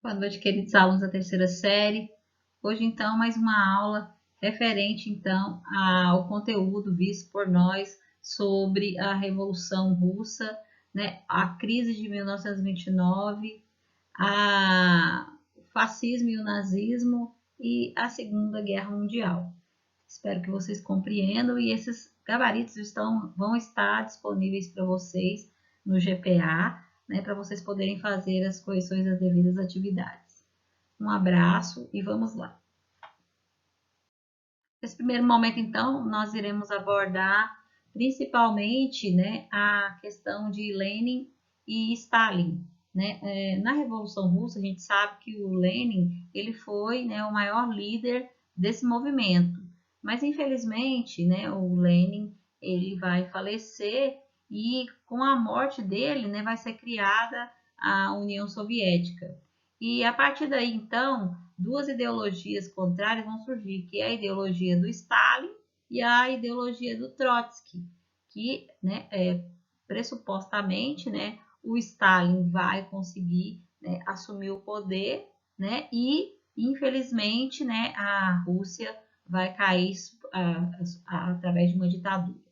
Boa noite, queridos alunos da terceira série. Hoje, então, mais uma aula referente, então, ao conteúdo visto por nós sobre a Revolução Russa, né, a crise de 1929, o fascismo e o nazismo e a Segunda Guerra Mundial. Espero que vocês compreendam e esses gabaritos vão estar disponíveis para vocês no GPA, né, para vocês poderem fazer as correções das devidas atividades. Um abraço e vamos lá. Nesse primeiro momento, então, nós iremos abordar principalmente, né, a questão de Lenin e Stalin. Né? Na Revolução Russa, a gente sabe que o Lenin ele foi, né, o maior líder desse movimento, mas infelizmente, né, o Lenin ele vai falecer e com a morte dele, né, vai ser criada a União Soviética. E a partir daí, então, duas ideologias contrárias vão surgir, que é a ideologia do Stalin e a ideologia do Trotsky, que, né, pressupostamente, né, o Stalin vai conseguir, né, assumir o poder, né, e infelizmente, né, a Rússia vai cair através de uma ditadura.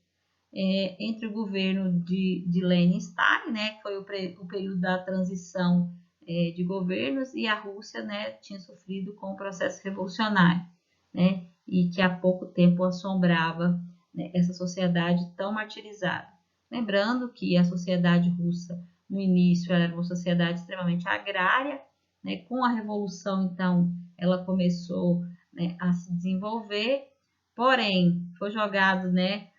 Entre o governo de Lenin e Stalin, né, que foi o período da transição de governos, e a Rússia, né, tinha sofrido com o processo revolucionário, né, e que há pouco tempo assombrava, né, essa sociedade tão martirizada. Lembrando que a sociedade russa, no início, era uma sociedade extremamente agrária, né, com a revolução, então, ela começou, né, a se desenvolver, porém, foi jogado, né,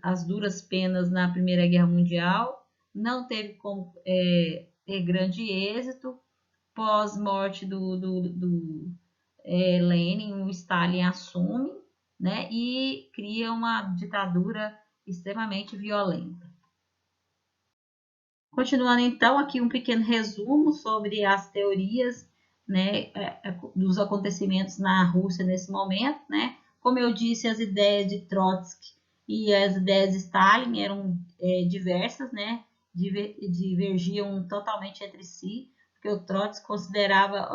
as duras penas na Primeira Guerra Mundial, não teve como ter grande êxito. Pós-morte do Lenin, o Stalin assume, né, e cria uma ditadura extremamente violenta. Continuando então aqui um pequeno resumo sobre as teorias, né, dos acontecimentos na Rússia nesse momento, né? Como eu disse, as ideias de Trotsky e as ideias de Stalin eram diversas, né? Divergiam totalmente entre si, porque o Trotsky considerava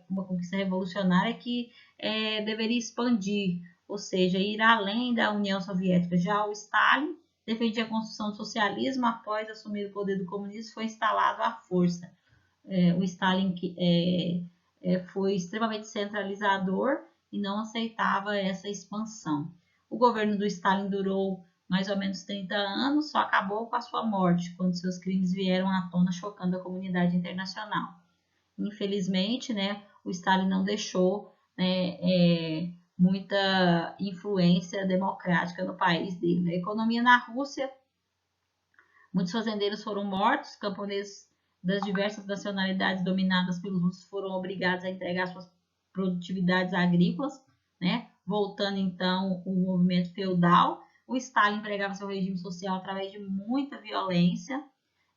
uma conquista revolucionária que deveria expandir, ou seja, ir além da União Soviética. Já o Stalin defendia a construção do socialismo após assumir o poder do comunismo, foi instalado à força. O Stalin foi extremamente centralizador e não aceitava essa expansão. O governo do Stalin durou mais ou menos 30 anos, só acabou com a sua morte, quando seus crimes vieram à tona, chocando a comunidade internacional. Infelizmente, né, o Stalin não deixou, né, muita influência democrática no país dele. A economia na Rússia, muitos fazendeiros foram mortos, camponeses das diversas nacionalidades dominadas pelos russos foram obrigados a entregar suas produtividades agrícolas, né, voltando então o movimento feudal. O Stalin empregava seu regime social através de muita violência.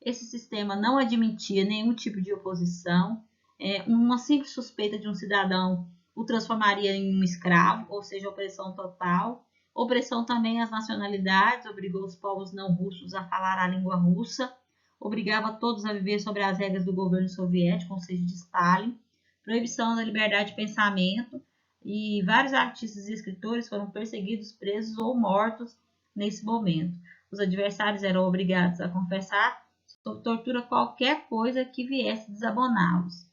Esse sistema não admitia nenhum tipo de oposição. Uma simples suspeita de um cidadão o transformaria em um escravo, ou seja, opressão total. Opressão também às nacionalidades, obrigou os povos não russos a falar a língua russa, obrigava todos a viver sobre as regras do governo soviético, ou seja, de Stalin. Proibição da liberdade de pensamento, e vários artistas e escritores foram perseguidos, presos ou mortos nesse momento. Os adversários eram obrigados a confessar sob tortura qualquer coisa que viesse desaboná-los.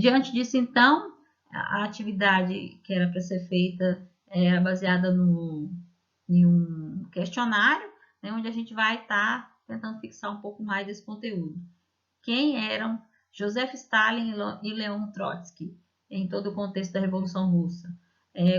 Diante disso, então, a atividade que era para ser feita era baseada em um questionário, né, onde a gente vai estar tentando fixar um pouco mais desse conteúdo. Quem eram Joseph Stalin e Leon Trotsky em todo o contexto da Revolução Russa?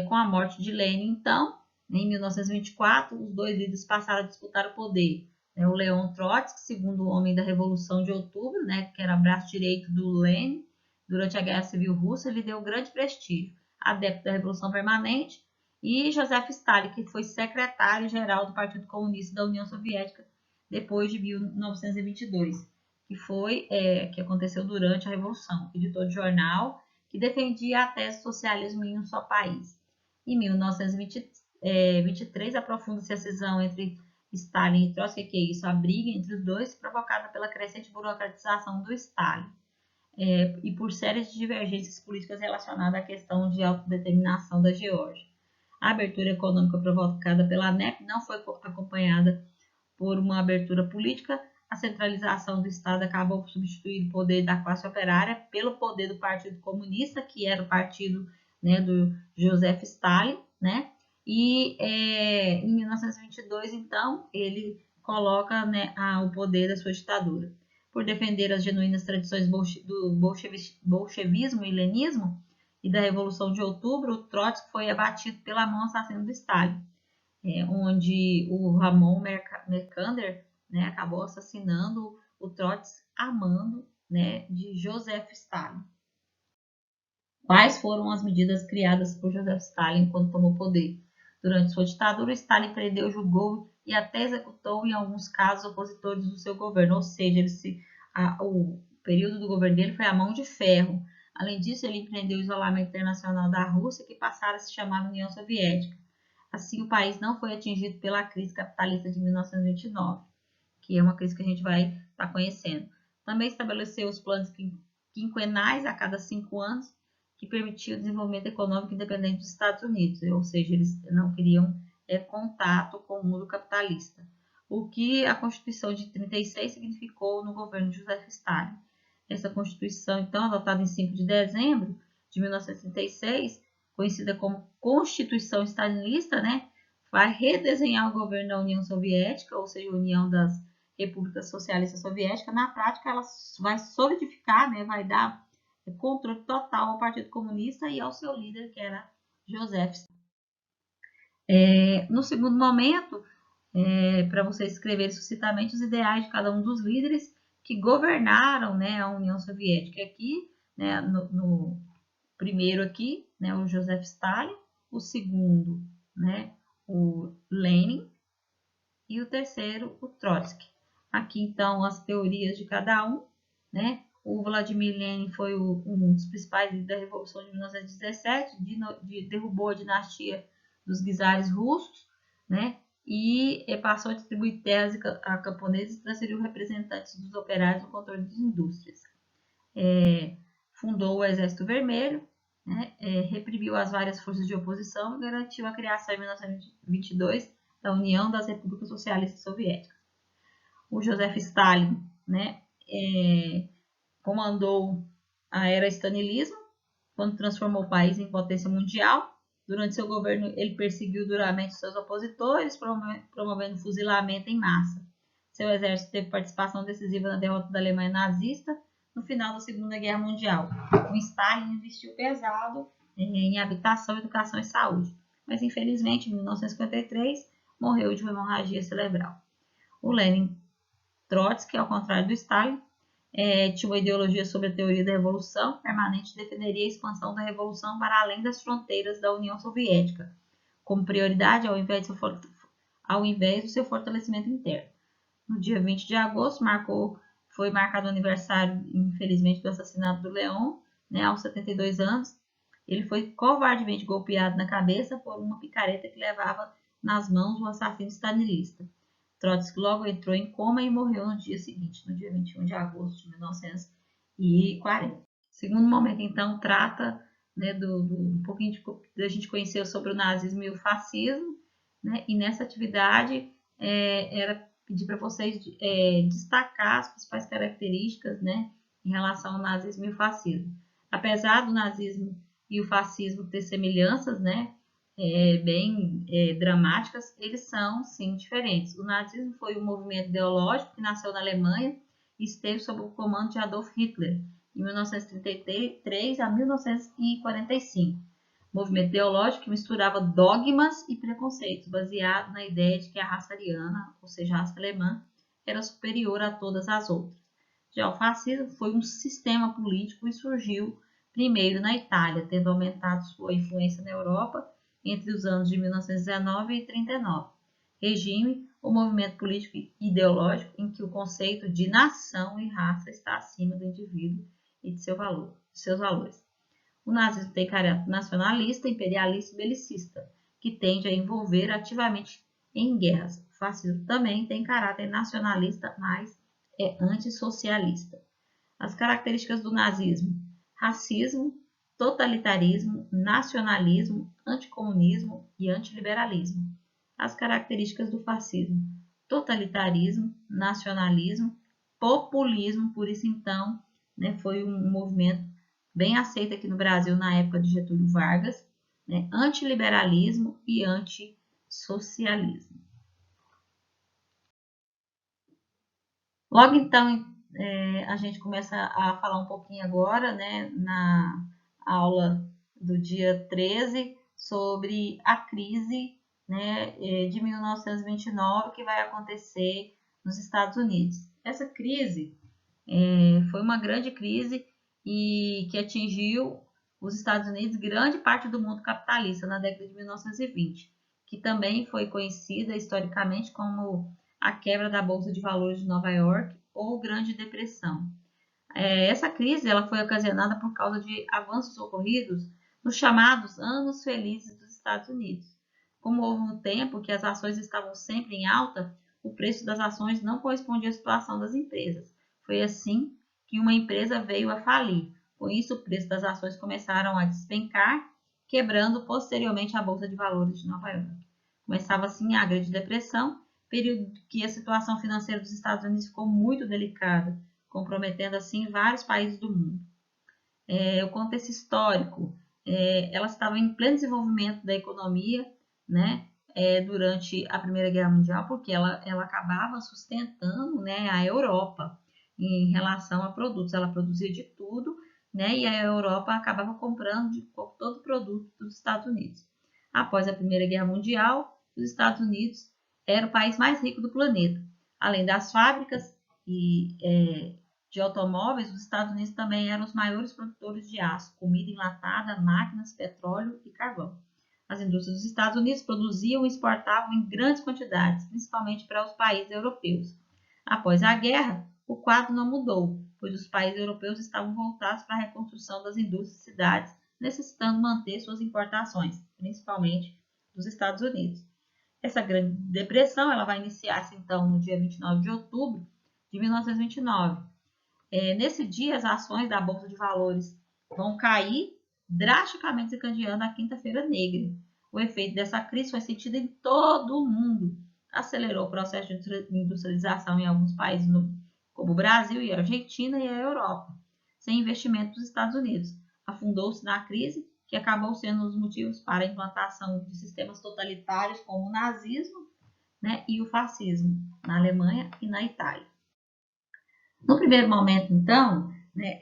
Com a morte de Lenin, então, em 1924, os dois líderes passaram a disputar o poder. O Leon Trotsky, segundo homem da Revolução de Outubro, né, que era braço direito do Lenin, durante a Guerra Civil Russa, ele deu grande prestígio, adepto da Revolução Permanente, e Joseph Stalin, que foi secretário-geral do Partido Comunista da União Soviética depois de 1922, que aconteceu durante a Revolução, editor de jornal que defendia a tese do socialismo em um só país. Em 1923, aprofunda-se a cisão entre Stalin e Trotsky, que é isso, a briga entre os dois, provocada pela crescente burocratização do Stalin e por séries de divergências políticas relacionadas à questão de autodeterminação da Geórgia. A abertura econômica provocada pela ANEP não foi acompanhada por uma abertura política. A centralização do Estado acabou por substituir o poder da classe operária pelo poder do Partido Comunista, que era o partido, né, do Joseph Stalin, né? E em 1922, então, ele coloca, né, o poder da sua ditadura. Por defender as genuínas tradições do bolchevismo e lenismo e da Revolução de Outubro, o Trotsky foi abatido pela mão assassina do Stalin, onde o Ramon Mercader, né, acabou assassinando o Trotsky a mando, né, de Joseph Stalin. Quais foram as medidas criadas por Joseph Stalin quando tomou poder? Durante sua ditadura, Stalin prendeu, julgou e até executou, em alguns casos, opositores do seu governo, ou seja, o período do governo dele foi a mão de ferro. Além disso, ele empreendeu o isolamento internacional da Rússia, que passara a se chamar União Soviética. Assim, o país não foi atingido pela crise capitalista de 1929, que é uma crise que a gente vai estar conhecendo. Também estabeleceu os planos quinquenais a cada 5 anos, que permitiu o desenvolvimento econômico independente dos Estados Unidos, ou seja, eles não queriam contato com o mundo capitalista. O que a Constituição de 36 significou no governo de Joseph Stalin. Essa Constituição, então, adotada em 5 de dezembro de 1936, conhecida como Constituição Stalinista, né, vai redesenhar o governo da União Soviética, ou seja, a União das Repúblicas Socialistas Soviéticas. Na prática, ela vai solidificar, né, vai dar controle total ao Partido Comunista e ao seu líder, que era Joseph Stalin. No segundo momento, para você escrever sucintamente os ideais de cada um dos líderes que governaram, né, a União Soviética. Aqui, né, no primeiro aqui, né, o Joseph Stalin, o segundo, né, o Lenin, e o terceiro, o Trotsky. Aqui, então, as teorias de cada um, né? O Vladimir Lenin foi um dos principais líderes da Revolução de 1917, derrubou a dinastia dos czares russos, né? E passou a distribuir terras a camponeses e transferiu representantes dos operários no controle das indústrias. Fundou o Exército Vermelho, né? Reprimiu as várias forças de oposição e garantiu a criação em 1922 da União das Repúblicas Socialistas Soviéticas. O Joseph Stalin, né, comandou a era stalinismo, quando transformou o país em potência mundial. Durante seu governo, ele perseguiu duramente seus opositores, promovendo fuzilamento em massa. Seu exército teve participação decisiva na derrota da Alemanha nazista no final da Segunda Guerra Mundial. O Stalin investiu pesado em habitação, educação e saúde, mas infelizmente, em 1953, morreu de uma hemorragia cerebral. O Lenin Trotsky, ao contrário do Stalin, tinha uma ideologia sobre a teoria da revolução permanente e defenderia a expansão da revolução para além das fronteiras da União Soviética, como prioridade ao invés do seu fortalecimento interno. No dia 20 de agosto foi marcado o aniversário, infelizmente, do assassinato do Leon, né, aos 72 anos. Ele foi covardemente golpeado na cabeça por uma picareta que levava nas mãos o assassino stalinista. Trotsky logo entrou em coma e morreu no dia seguinte, no dia 21 de agosto de 1940. O segundo momento, então, trata, né, um pouquinho da gente conhecer sobre o nazismo e o fascismo, né, e nessa atividade era pedir para vocês destacar as principais características, né, em relação ao nazismo e o fascismo. Apesar do nazismo e o fascismo ter semelhanças, né, bem dramáticas, eles são, sim, diferentes. O nazismo foi um movimento ideológico que nasceu na Alemanha e esteve sob o comando de Adolf Hitler, de 1933 a 1945. Movimento ideológico que misturava dogmas e preconceitos, baseado na ideia de que a raça ariana, ou seja, a raça alemã, era superior a todas as outras. Já o fascismo foi um sistema político e surgiu primeiro na Itália, tendo aumentado sua influência na Europa entre os anos de 1919 e 1939. Regime ou movimento político e ideológico em que o conceito de nação e raça está acima do indivíduo e de seus valores. O nazismo tem caráter nacionalista, imperialista e belicista, que tende a envolver ativamente em guerras. fascismo também tem caráter nacionalista, mas é antissocialista. As características do nazismo: racismo, totalitarismo, nacionalismo, anticomunismo e antiliberalismo. As características do fascismo: totalitarismo, nacionalismo, populismo, por isso então, né, foi um movimento bem aceito aqui no Brasil na época de Getúlio Vargas, né, antiliberalismo e antissocialismo. Logo então, a gente começa a falar um pouquinho agora, né, na aula do dia 13, sobre a crise, né, de 1929 que vai acontecer nos Estados Unidos. Essa crise foi uma grande crise e que atingiu os Estados Unidos, grande parte do mundo capitalista na década de 1920, que também foi conhecida historicamente como a quebra da Bolsa de Valores de Nova York ou Grande Depressão. Essa crise ela foi ocasionada por causa de avanços ocorridos nos chamados Anos Felizes dos Estados Unidos. Como houve um tempo que as ações estavam sempre em alta, o preço das ações não correspondia à situação das empresas. Foi assim que uma empresa veio a falir. Com isso, o preço das ações começaram a despencar, quebrando posteriormente a Bolsa de Valores de Nova York. Começava assim a Grande Depressão, período que a situação financeira dos Estados Unidos ficou muito delicada, comprometendo assim vários países do mundo. O contexto histórico, ela estava em pleno desenvolvimento da economia, né, durante a Primeira Guerra Mundial, porque ela acabava sustentando, né, a Europa em relação a produtos. Ela produzia de tudo, né, e a Europa acabava comprando de todo produto dos Estados Unidos. Após a Primeira Guerra Mundial, os Estados Unidos era o país mais rico do planeta. Além das fábricas de automóveis, os Estados Unidos também eram os maiores produtores de aço, comida enlatada, máquinas, petróleo e carvão. As indústrias dos Estados Unidos produziam e exportavam em grandes quantidades, principalmente para os países europeus. Após a guerra, o quadro não mudou, pois os países europeus estavam voltados para a reconstrução das indústrias e cidades, necessitando manter suas importações, principalmente dos Estados Unidos. Essa grande depressão ela vai iniciar-se então no dia 29 de outubro de 1929. Nesse dia, as ações da Bolsa de Valores vão cair, drasticamente desencadeando a Quinta-feira Negra. O efeito dessa crise foi sentido em todo o mundo. Acelerou o processo de industrialização em alguns países, como o Brasil e a Argentina e a Europa, sem investimento dos Estados Unidos. Afundou-se na crise, que acabou sendo um dos motivos para a implantação de sistemas totalitários como o nazismo, né, e o fascismo na Alemanha e na Itália. No primeiro momento, então, né,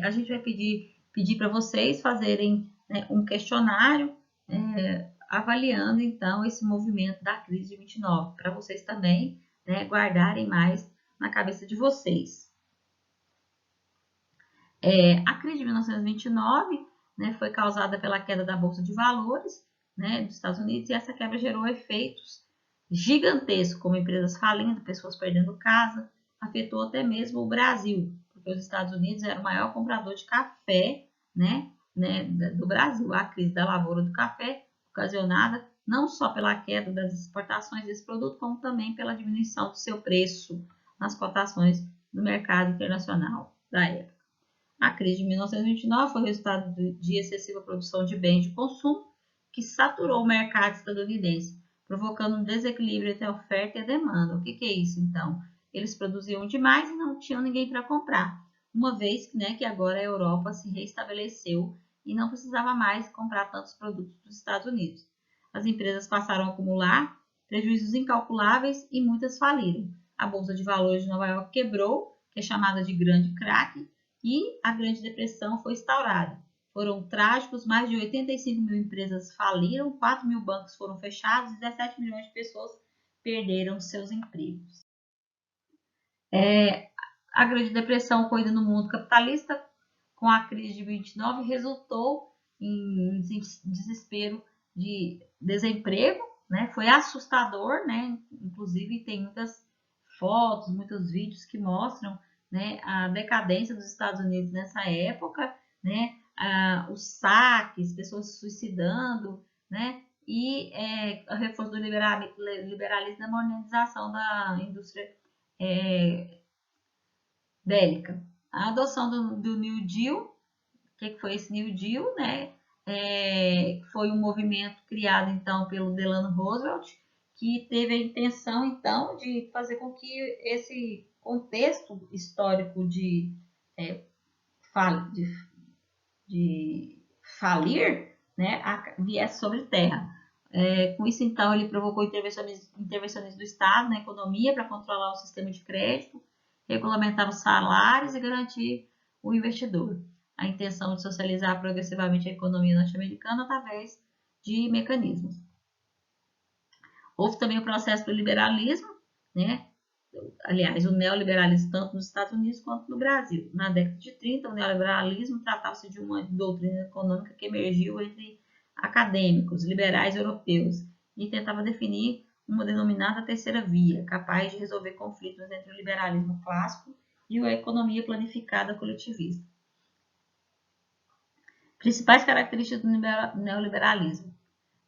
a gente vai pedir para vocês fazerem, né, um questionário avaliando, então, esse movimento da crise de 29, para vocês também, né, guardarem mais na cabeça de vocês. A crise de 1929, né, foi causada pela queda da Bolsa de Valores, né, dos Estados Unidos, e essa quebra gerou efeitos gigantescos, como empresas falindo, pessoas perdendo casa, afetou até mesmo o Brasil, porque os Estados Unidos era o maior comprador de café, né, do Brasil. A crise da lavoura do café, ocasionada não só pela queda das exportações desse produto, como também pela diminuição do seu preço nas cotações do mercado internacional da época. A crise de 1929 foi resultado de excessiva produção de bens de consumo, que saturou o mercado estadunidense, provocando um desequilíbrio entre a oferta e a demanda. O que é isso, então? Eles produziam demais e não tinham ninguém para comprar, uma vez, né, que agora a Europa se reestabeleceu e não precisava mais comprar tantos produtos dos Estados Unidos. As empresas passaram a acumular prejuízos incalculáveis e muitas faliram. A Bolsa de Valores de Nova York quebrou, que é chamada de grande craque, e a Grande Depressão foi instaurada. Foram trágicos, mais de 85 mil empresas faliram, 4 mil bancos foram fechados e 17 milhões de pessoas perderam seus empregos. A Grande Depressão ocorrida no mundo capitalista, com a crise de 29, resultou em desespero de desemprego, né? Foi assustador, né? Inclusive tem muitas fotos, muitos vídeos que mostram, né, a decadência dos Estados Unidos nessa época, né? Os saques, pessoas se suicidando, né? e a reforço do liberalismo na modernização da indústria bélica. A adoção do New Deal, o que foi esse New Deal, né? Foi um movimento criado então pelo Delano Roosevelt, que teve a intenção então de fazer com que esse contexto histórico de falir, né, viesse sobre terra. Com isso, então, ele provocou intervenções do Estado na economia para controlar o sistema de crédito, regulamentar os salários e garantir o investidor. A intenção de socializar progressivamente a economia norte-americana através de mecanismos. Houve também o processo do liberalismo, né? Aliás, o neoliberalismo tanto nos Estados Unidos quanto no Brasil. Na década de 30, o neoliberalismo tratava-se de uma doutrina econômica que emergiu entre acadêmicos liberais europeus e tentava definir uma denominada terceira via, capaz de resolver conflitos entre o liberalismo clássico e a economia planificada coletivista. Principais características do neoliberalismo: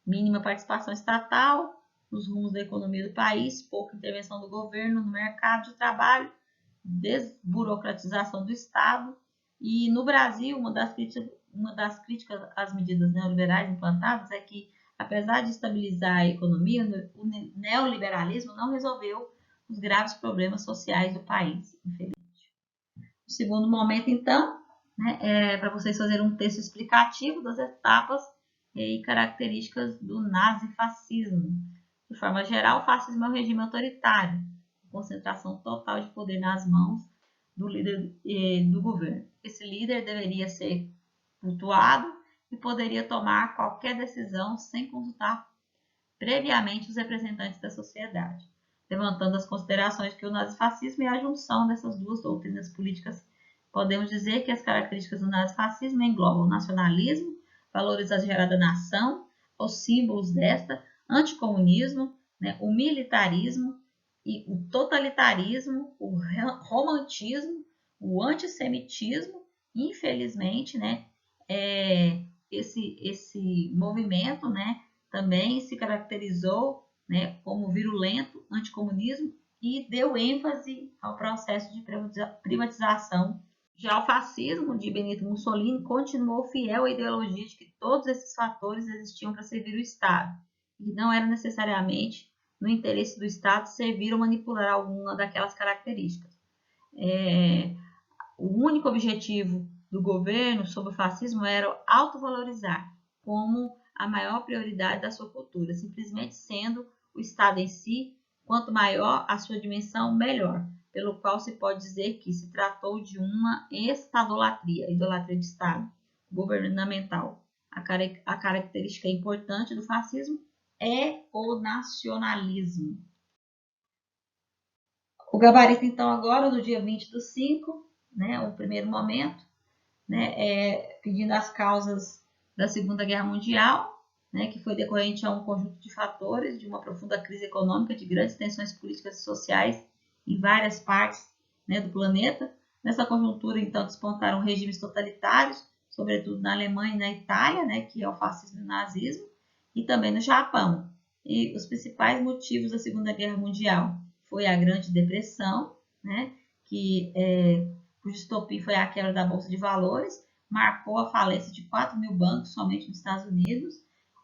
mínima participação estatal nos rumos da economia do país, pouca intervenção do governo no mercado de trabalho, desburocratização do Estado. E no Brasil, uma das críticas às medidas neoliberais implantadas é que, apesar de estabilizar a economia, o neoliberalismo não resolveu os graves problemas sociais do país, infelizmente. O segundo momento, então, né, é para vocês fazerem um texto explicativo das etapas e características do nazifascismo. De forma geral, o fascismo é um regime autoritário, com concentração total de poder nas mãos do líder do governo. Esse líder deveria ser cultuado e poderia tomar qualquer decisão sem consultar previamente os representantes da sociedade, levantando as considerações que o nazifascismo é a junção dessas duas doutrinas políticas. Podemos dizer que as características do nazifascismo englobam o nacionalismo, valores exagerados da nação, os símbolos desta, anticomunismo, né, o militarismo e o totalitarismo, o romantismo, o antissemitismo. Infelizmente, né, esse movimento, né, também se caracterizou, né, como virulento, anticomunismo, e deu ênfase ao processo de privatização. Já o fascismo de Benito Mussolini continuou fiel à ideologia de que todos esses fatores existiam para servir o Estado, e não era necessariamente no interesse do Estado servir ou manipular alguma daquelas características. O único objetivo do governo sob o fascismo era autovalorizar como a maior prioridade da sua cultura, simplesmente sendo o Estado em si, quanto maior a sua dimensão, melhor, pelo qual se pode dizer que se tratou de uma estadolatria, idolatria de Estado governamental. A característica importante do fascismo é o nacionalismo. O gabarito, então, agora, do dia 20/5, né, o primeiro momento, né, pedindo as causas da Segunda Guerra Mundial, né, que foi decorrente a um conjunto de fatores, de uma profunda crise econômica, de grandes tensões políticas e sociais em várias partes, né, do planeta. Nessa conjuntura, então, despontaram regimes totalitários, sobretudo na Alemanha e na Itália, né, que é o fascismo e o nazismo, e também no Japão. E os principais motivos da Segunda Guerra Mundial foi a Grande Depressão, né, cujo estopim foi a quebra da Bolsa de Valores, marcou a falência de 4.000 bancos somente nos Estados Unidos.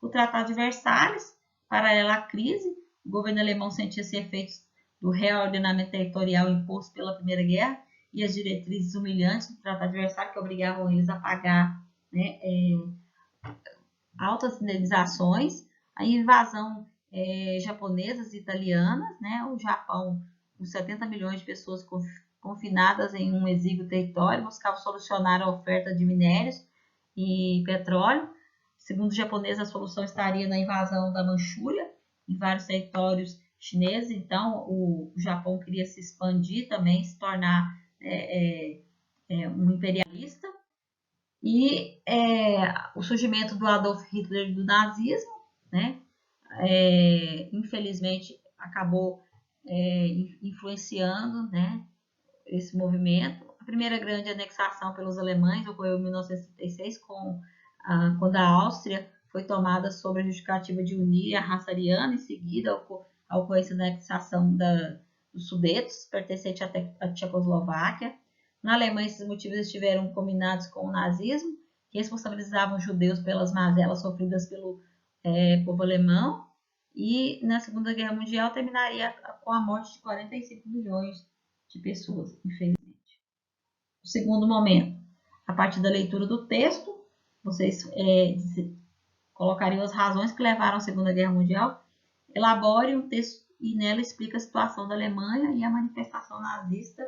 O Tratado de Versalhes, paralelo à crise, o governo alemão sentia-se efeitos do reordenamento territorial imposto pela Primeira Guerra e as diretrizes humilhantes do Tratado de Versalhes, que obrigavam eles a pagar, né, altas indenizações. A invasão japonesas e italianas, né, o Japão, com 70 milhões de pessoas confinadas em um exíguo território, buscava solucionar a oferta de minérios e petróleo. Segundo os japoneses, a solução estaria na invasão da Manchúria, em vários territórios chineses. Então, o Japão queria se expandir também, se tornar um imperialista. E o surgimento do Adolf Hitler e do nazismo, né, infelizmente, acabou influenciando, né, esse movimento. A primeira grande anexação pelos alemães ocorreu em 1936, quando a Áustria foi tomada sob a justificativa de unir a raça ariana, em seguida a ocorrência da anexação dos Sudetos, pertencente à Tchecoslováquia. Na Alemanha, esses motivos estiveram combinados com o nazismo, que responsabilizavam os judeus pelas mazelas sofridas pelo povo alemão, e na Segunda Guerra Mundial terminaria com a morte de 45 milhões de pessoas, infelizmente. O segundo momento, a partir da leitura do texto, vocês colocariam as razões que levaram à Segunda Guerra Mundial, elabore um texto e nela explica a situação da Alemanha e a manifestação nazista,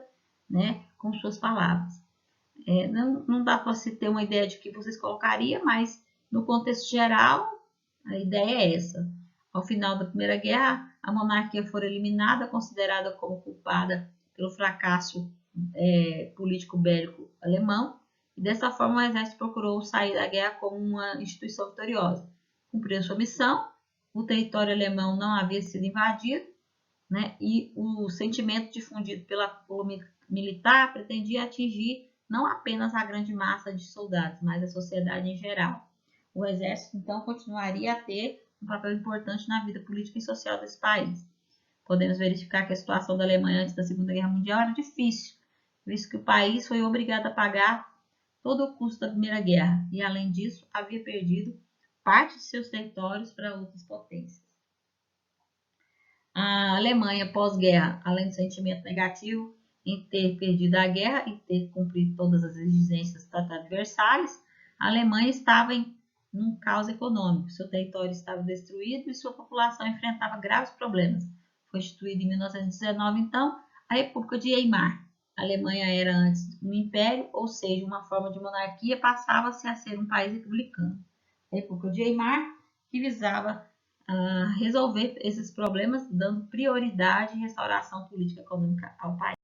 né, com suas palavras. Não dá para se ter uma ideia de que vocês colocariam, mas no contexto geral, a ideia é essa. Ao final da Primeira Guerra, a monarquia foi eliminada, considerada como culpada pelo fracasso político bélico alemão, e dessa forma o exército procurou sair da guerra como uma instituição vitoriosa. Cumpriu sua missão, o território alemão não havia sido invadido, né, e o sentimento difundido pelo militar pretendia atingir não apenas a grande massa de soldados, mas a sociedade em geral. O exército, então, continuaria a ter um papel importante na vida política e social desse país. Podemos verificar que a situação da Alemanha antes da Segunda Guerra Mundial era difícil, visto que o país foi obrigado a pagar todo o custo da Primeira Guerra e, além disso, havia perdido parte de seus territórios para outras potências. A Alemanha pós-guerra, além do sentimento negativo em ter perdido a guerra e ter cumprido todas as exigências do Tratado de Versalhes, a Alemanha estava em um caos econômico. Seu território estava destruído e sua população enfrentava graves problemas. Foi instituída em 1919, então, a República de Weimar. A Alemanha era antes um império, ou seja, uma forma de monarquia, passava-se a ser um país republicano. A República de Weimar, que visava resolver esses problemas, dando prioridade e restauração política e econômica ao país.